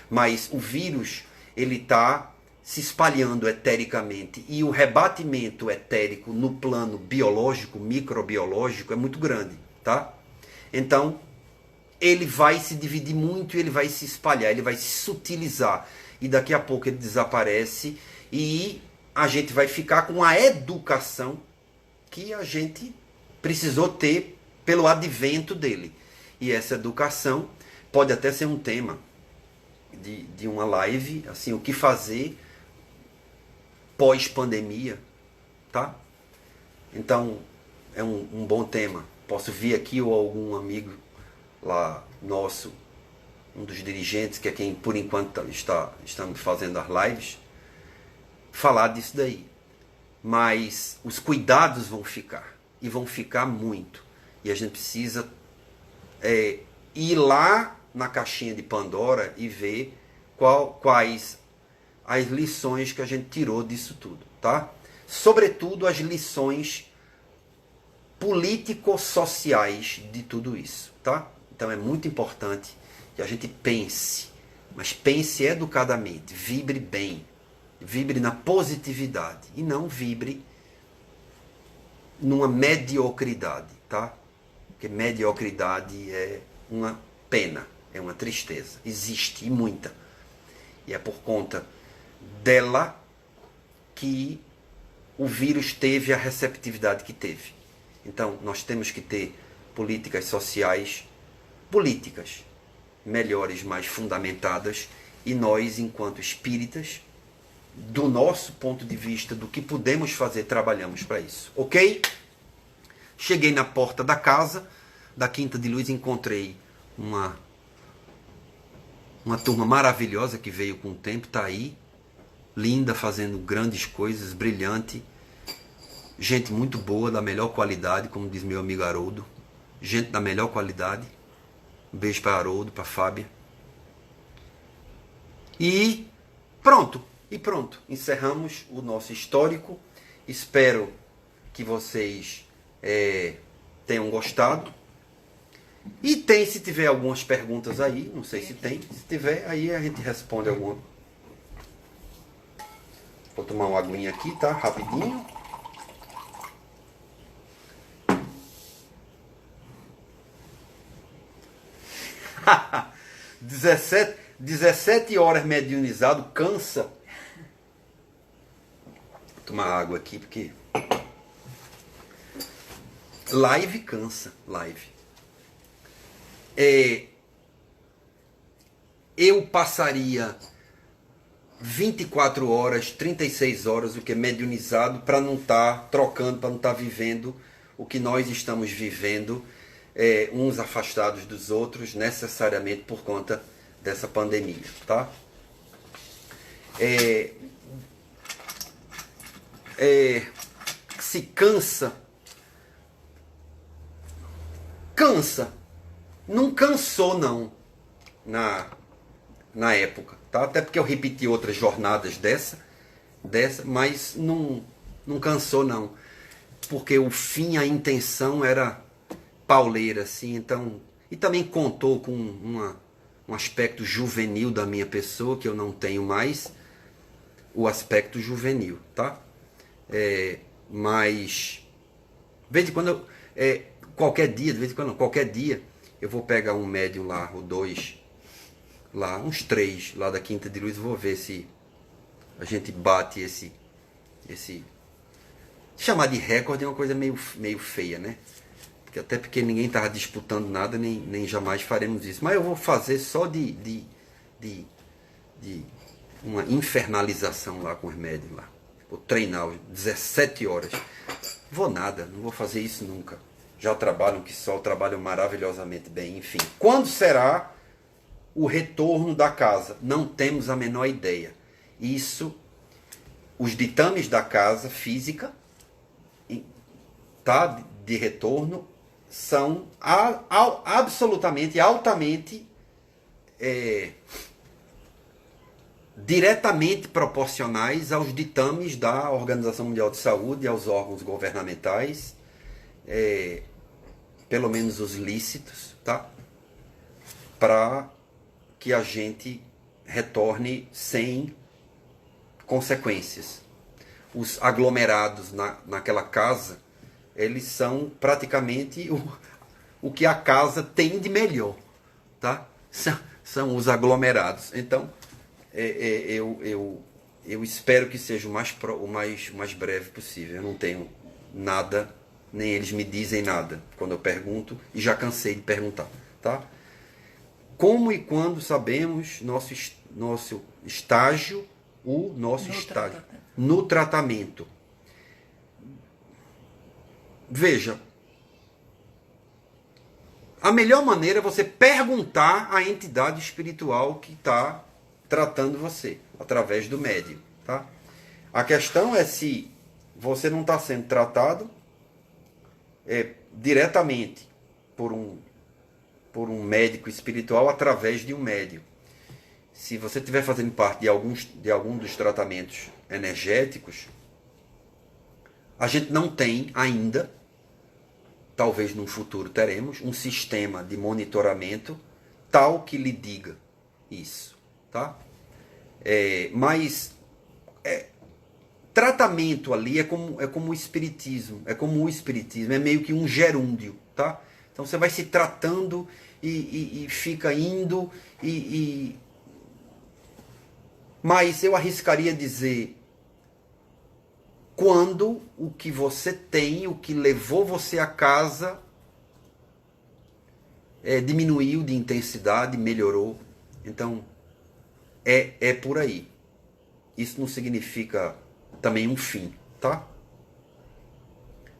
Mas o vírus, ele está se espalhando etericamente. E o rebatimento etérico no plano biológico, microbiológico, é muito grande, tá? Então, ele vai se dividir muito, ele vai se espalhar, ele vai se sutilizar. E daqui a pouco ele desaparece e a gente vai ficar com a educação que a gente precisou ter pelo advento dele. E essa educação pode até ser um tema de uma live, assim, o que fazer pós-pandemia, tá? Então, é um bom tema. Posso vir aqui ou algum amigo lá nosso, um dos dirigentes, que é quem por enquanto estamos fazendo as lives, falar disso daí. Mas os cuidados vão ficar, e vão ficar muito. E a gente precisa ir lá na caixinha de Pandora e ver quais as lições que a gente tirou disso tudo, tá? Sobretudo as lições político-sociais de tudo isso, tá? Então é muito importante que a gente pense, mas pense educadamente, vibre bem, vibre na positividade e não vibre numa mediocridade, tá? Porque mediocridade é uma pena, é uma tristeza, existe e muita. E é por conta dela que o vírus teve a receptividade que teve. Então, nós temos que ter políticas sociais, políticas melhores, mais fundamentadas, e nós, enquanto espíritas, do nosso ponto de vista, do que podemos fazer, trabalhamos para isso. Ok? Cheguei na porta da casa, da Quinta de Luz, encontrei uma turma maravilhosa que veio com o tempo, está aí, linda, fazendo grandes coisas, brilhante, gente muito boa, da melhor qualidade, como diz meu amigo Haroldo, gente da melhor qualidade. Um beijo para Haroldo, para Fábia. E pronto, encerramos o nosso histórico. Espero que vocês tenham gostado. E se tiver algumas perguntas aí, não sei se tem, se tiver, aí a gente responde alguma. Vou tomar uma aguinha aqui, tá? Rapidinho. Haha, 17 horas mediunizado, cansa. Vou tomar água aqui, porque live cansa, live. Eu passaria 24 horas, 36 horas, o que é mediunizado, para não estar trocando, para não estar vivendo o que nós estamos vivendo, uns afastados dos outros, necessariamente por conta dessa pandemia, tá? Se cansa. Não cansou, não, na época, tá? Até porque eu repeti outras jornadas dessa, dessa, mas não cansou não, porque o fim, a intenção era pauleira, assim, então, e também contou com um aspecto juvenil da minha pessoa, que eu não tenho mais, o aspecto juvenil, tá? Mas, de vez em quando, qualquer dia, de vez em quando, qualquer dia, eu vou pegar um médium lá, ou dois, lá, uns 3, lá da Quinta de Luz, vou ver se a gente bate esse chamar de recorde é uma coisa meio feia, né? Até porque ninguém estava disputando nada, nem jamais faremos isso. Mas eu vou fazer só de uma infernalização lá com os médios lá. Vou treinar 17 horas. Vou nada, não vou fazer isso nunca. Já trabalham que só, trabalham maravilhosamente bem, enfim. Quando será o retorno da casa? Não temos a menor ideia. Isso, os ditames da casa física, tá, de retorno, são absolutamente, altamente, diretamente proporcionais aos ditames da Organização Mundial de Saúde, aos órgãos governamentais, pelo menos os lícitos, tá? Para que a gente retorne sem consequências. Os aglomerados naquela casa, eles são praticamente o que a casa tem de melhor, tá? São os aglomerados. Então, eu espero que seja o mais breve possível. Eu não tenho nada, nem eles me dizem nada quando eu pergunto, e já cansei de perguntar, tá? Como e quando sabemos nosso estágio, no tratamento. Veja, a melhor maneira é você perguntar à entidade espiritual que está tratando você, através do médium, tá? A questão é se você não está sendo tratado diretamente por um médico espiritual através de um médium. Se você estiver fazendo parte de algum dos tratamentos energéticos, a gente não tem ainda, talvez no futuro teremos, um sistema de monitoramento tal que lhe diga isso, tá? Mas tratamento ali é como o espiritismo, é meio que um gerúndio, tá? Então você vai se tratando e fica indo mas eu arriscaria dizer, quando o que você tem, o que levou você a casa, diminuiu de intensidade, melhorou. Então, é por aí. Isso não significa também um fim, tá?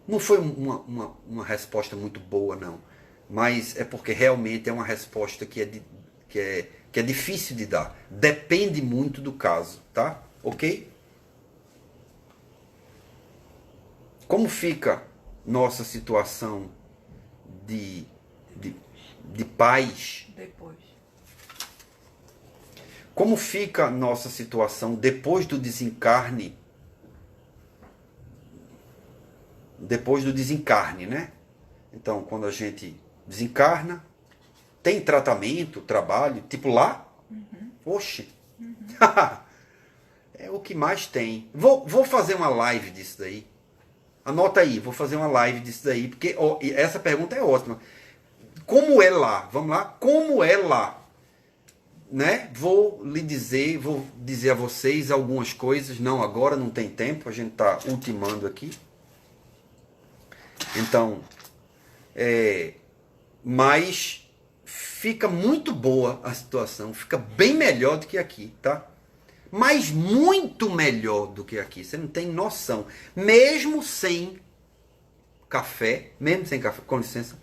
Não foi uma resposta muito boa, não. Mas é porque realmente é uma resposta que é difícil de dar. Depende muito do caso, tá? Ok? Como fica nossa situação de paz? Depois. Como fica nossa situação depois do desencarne? Depois do desencarne, né? Então, quando a gente desencarna, tem tratamento, trabalho, tipo lá? Uhum. Oxe! Uhum. É o que mais tem. Vou fazer uma live disso daí. Anota aí, vou fazer uma live disso daí, porque essa pergunta é ótima. Como é lá? Vamos lá? Como é lá? Né? Vou dizer a vocês algumas coisas. Não, agora não tem tempo, a gente está ultimando aqui. Então, mas fica muito boa a situação, fica bem melhor do que aqui, tá? Mas muito melhor do que aqui, você não tem noção. Mesmo sem café, com licença.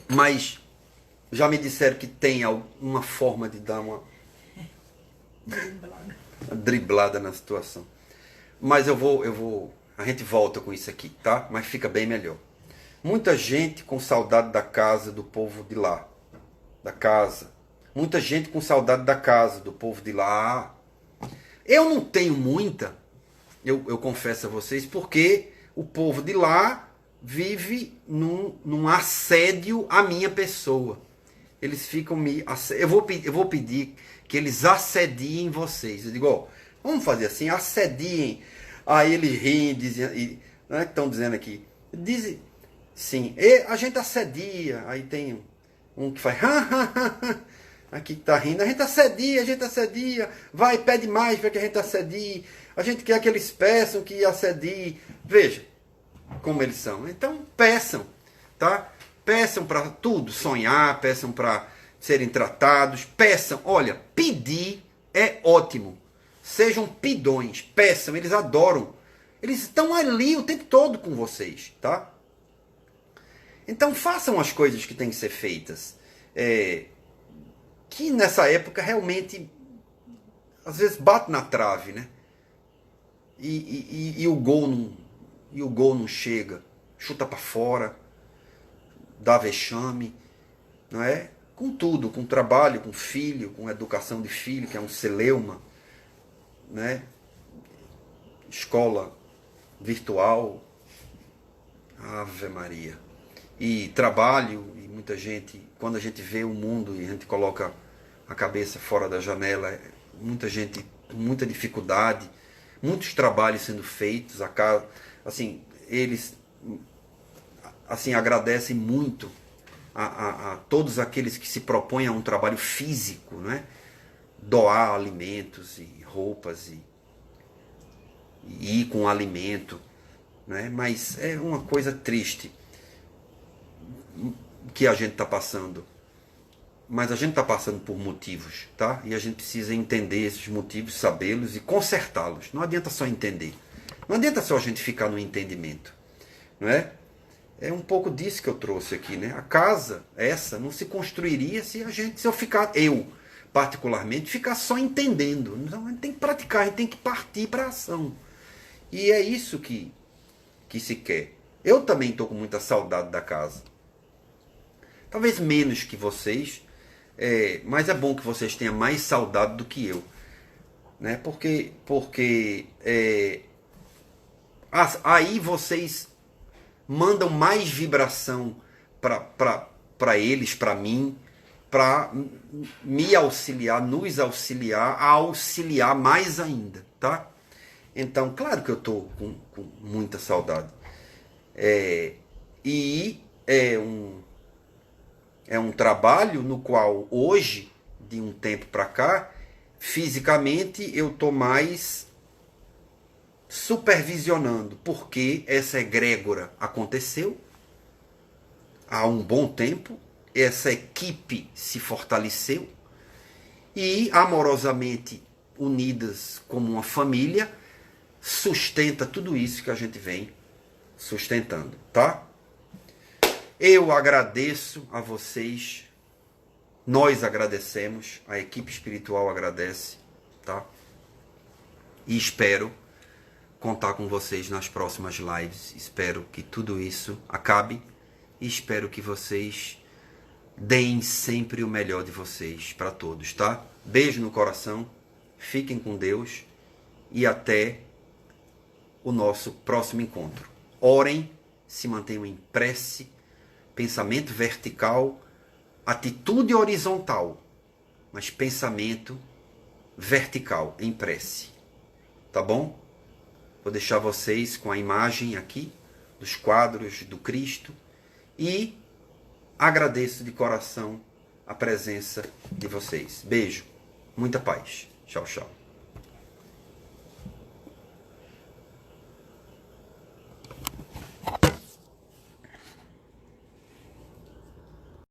Mas já me disseram que tem alguma forma de dar uma driblada na situação. Mas a gente volta com isso aqui, tá? Mas fica bem melhor. Muita gente com saudade da casa, do povo de lá. Da casa. Muita gente com saudade da casa, do povo de lá. Eu não tenho muita, eu confesso a vocês, porque o povo de lá vive num assédio à minha pessoa. Eles ficam me... Eu vou pedir que eles assediem vocês. Eu digo, ó, vamos fazer assim, assediem. Aí eles riem, dizem... Não é que estão dizendo aqui? Dizem, sim, a gente assedia. Aí tem um que faz... Aqui que tá rindo. A gente assedia. Vai, pede mais para que a gente assedie. A gente quer que eles peçam que assedie. Veja como eles são. Então, peçam, tá? Peçam para tudo, sonhar, peçam para serem tratados, peçam. Olha, pedir é ótimo. Sejam pidões, peçam, eles adoram. Eles estão ali o tempo todo com vocês, tá? Então, façam as coisas que têm que ser feitas. Que nessa época realmente, às vezes, bate na trave, né? E o gol não chega, chuta para fora, dá vexame, não é? Com tudo, com trabalho, com filho, com educação de filho, que é um celeuma, né? Escola virtual, Ave Maria. E trabalho, e muita gente, quando a gente vê o mundo e a gente coloca a cabeça fora da janela, muita gente com muita dificuldade, muitos trabalhos sendo feitos, assim, eles assim agradecem muito a todos aqueles que se propõem a um trabalho físico, né? Doar alimentos e roupas e ir com alimento, né? Mas é uma coisa triste que a gente está passando. Mas a gente está passando por motivos, tá? E a gente precisa entender esses motivos, sabê-los e consertá-los. Não adianta só entender. Não adianta só a gente ficar no entendimento, não é? É um pouco disso que eu trouxe aqui, né? A casa, essa, não se construiria se eu particularmente, ficar só entendendo. Então, a gente tem que praticar, a gente tem que partir para a ação. E é isso que se quer. Eu também estou com muita saudade da casa. Talvez menos que vocês, mas é bom que vocês tenham mais saudade do que eu, né? Porque aí vocês mandam mais vibração para eles, para mim, para me auxiliar, nos auxiliar, a auxiliar mais ainda, tá? Então, claro que eu estou com muita saudade. E é um trabalho no qual hoje, de um tempo para cá, fisicamente eu estou mais supervisionando, porque essa egrégora aconteceu há um bom tempo, essa equipe se fortaleceu e, amorosamente unidas como uma família, sustenta tudo isso que a gente vem sustentando, tá? Eu agradeço a vocês, nós agradecemos, a equipe espiritual agradece, tá? E espero contar com vocês nas próximas lives. Espero que tudo isso acabe e espero que vocês deem sempre o melhor de vocês para todos, tá? Beijo no coração, fiquem com Deus e até o nosso próximo encontro. Orem, se mantenham em prece, pensamento vertical, atitude horizontal, mas pensamento vertical, em prece. Tá bom? Vou deixar vocês com a imagem aqui dos quadros do Cristo e agradeço de coração a presença de vocês. Beijo, muita paz. Tchau, tchau.